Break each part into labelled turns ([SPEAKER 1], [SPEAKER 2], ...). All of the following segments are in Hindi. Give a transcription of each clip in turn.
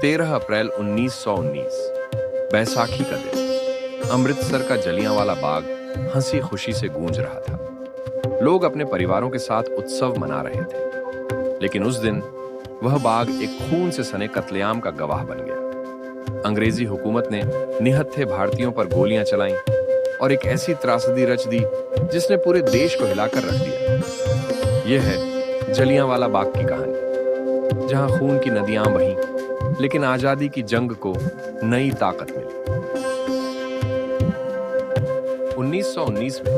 [SPEAKER 1] 13 अप्रैल 1919 बैसाखी का दिन। अमृतसर का जलियांवाला बाग हंसी खुशी से गूंज रहा था। लोग अपने परिवारों के साथ उत्सव मना रहे थे, लेकिन उस दिन वह बाग एक खून से सने कत्लेआम का गवाह बन गया। अंग्रेजी हुकूमत ने निहत्थे भारतीयों पर गोलियां चलाईं और एक ऐसी त्रासदी रच दी जिसने पूरे देश को हिलाकर रख दिया। यह है जलियांवाला बाग की कहानी, जहां खून की नदियां बहीं, लेकिन आजादी की जंग को नई ताकत मिली। 1919 में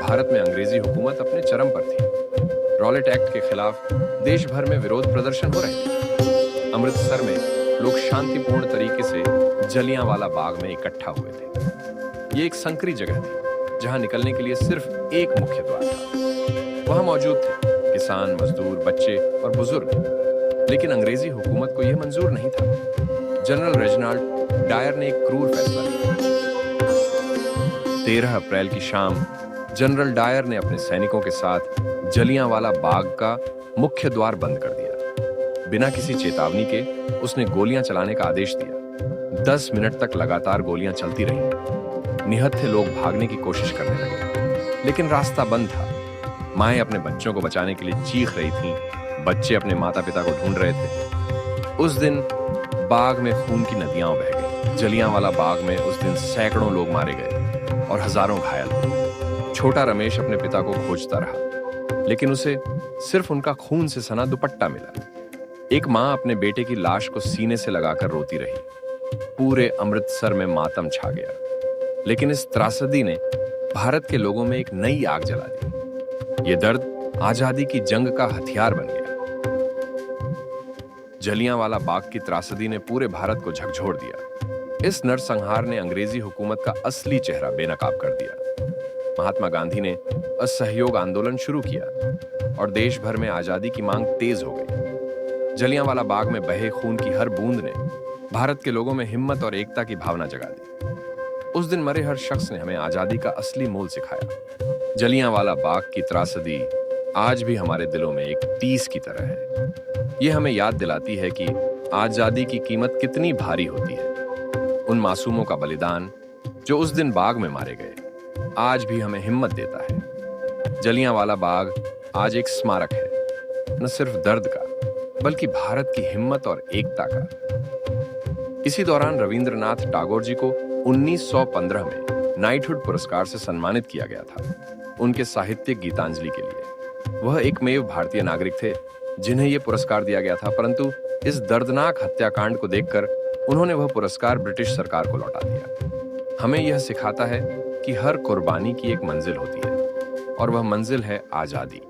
[SPEAKER 1] भारत में अंग्रेजी हुकूमत अपने चरम पर थी। रॉलेट एक्ट के खिलाफ देश भर में विरोध प्रदर्शन हो रहे थे। अमृतसर में लोग शांतिपूर्ण तरीके से जलियांवाला बाग में इकट्ठा हुए थे। ये एक संकरी जगह थी जहां निकलने के लिए सिर्फ एक मुख्य द्वार था। वहां मौजूद थे किसान, मजदूर, बच्चे और बुजुर्ग, लेकिन अंग्रेजी हुकूमत को यह मंजूर नहीं था। जनरल रेजिनाल्ड डायर ने एक क्रूर फैसला लिया। 13 अप्रैल की शाम जनरल डायर ने अपने सैनिकों के साथ जलियांवाला बाग का मुख्य द्वार बंद कर दिया। बिना किसी चेतावनी के उसने गोलियां चलाने का आदेश दिया। 10 मिनट तक लगातार गोलियां चलती रहीं। निहत्थे लोग भागने की कोशिश करने लगे, लेकिन रास्ता बंद था। माएं अपने बच्चों को बचाने के लिए चीख रही थीं, बच्चे अपने माता पिता को ढूंढ रहे थे। उस दिन बाग में खून की नदियां बह गई। जलियांवाला बाग में उस दिन सैकड़ों लोग मारे गए और हजारों घायल हुए। छोटा रमेश अपने पिता को खोजता रहा, लेकिन उसे सिर्फ उनका खून से सना दुपट्टा मिला। एक मां अपने बेटे की लाश को सीने से लगाकर रोती रही। पूरे अमृतसर में मातम छा गया, लेकिन इस त्रासदी ने भारत के लोगों में एक नई आग जला दी। ये दर्द आजादी की जंग का हथियार बन गया। जलियांवाला बाग की त्रासदी ने पूरे भारत को झकझोर दिया। इस नरसंहार ने अंग्रेजी हुकूमत का असली चेहरा बेनकाब कर दिया। महात्मा गांधी ने असहयोग आंदोलन शुरू किया और देश भर में आजादी की मांग तेज हो गई। जलियांवाला बाग में बहे खून की हर बूंद ने भारत के लोगों में हिम्मत और एकता की भावना जगा दी। उस दिन मरे हर शख्स ने हमें आजादी का असली मोल सिखाया। जलियांवाला बाग की त्रासदी आज भी हमारे दिलों में एक टीस की तरह है। यह हमें याद दिलाती है कि आजादी की कीमत कितनी भारी होती है। उन मासूमों का बलिदान जो उस दिन बाग में मारे गए आज भी हमें हिम्मत देता है। जलियांवाला बाग आज एक स्मारक है, न सिर्फ दर्द का, बल्कि भारत की हिम्मत और एकता का। इसी दौरान रविंद्रनाथ टैगोर जी को 1915 में नाइटहुड पुरस्कार से सम्मानित किया गया था, उनके साहित्यिक गीतांजलि के लिए। वह एकमेव भारतीय नागरिक थे जिन्हें यह पुरस्कार दिया गया था, परंतु इस दर्दनाक हत्याकांड को देखकर उन्होंने वह पुरस्कार ब्रिटिश सरकार को लौटा दिया। हमें यह सिखाता है कि हर कुर्बानी की एक मंजिल होती है, और वह मंजिल है आजादी।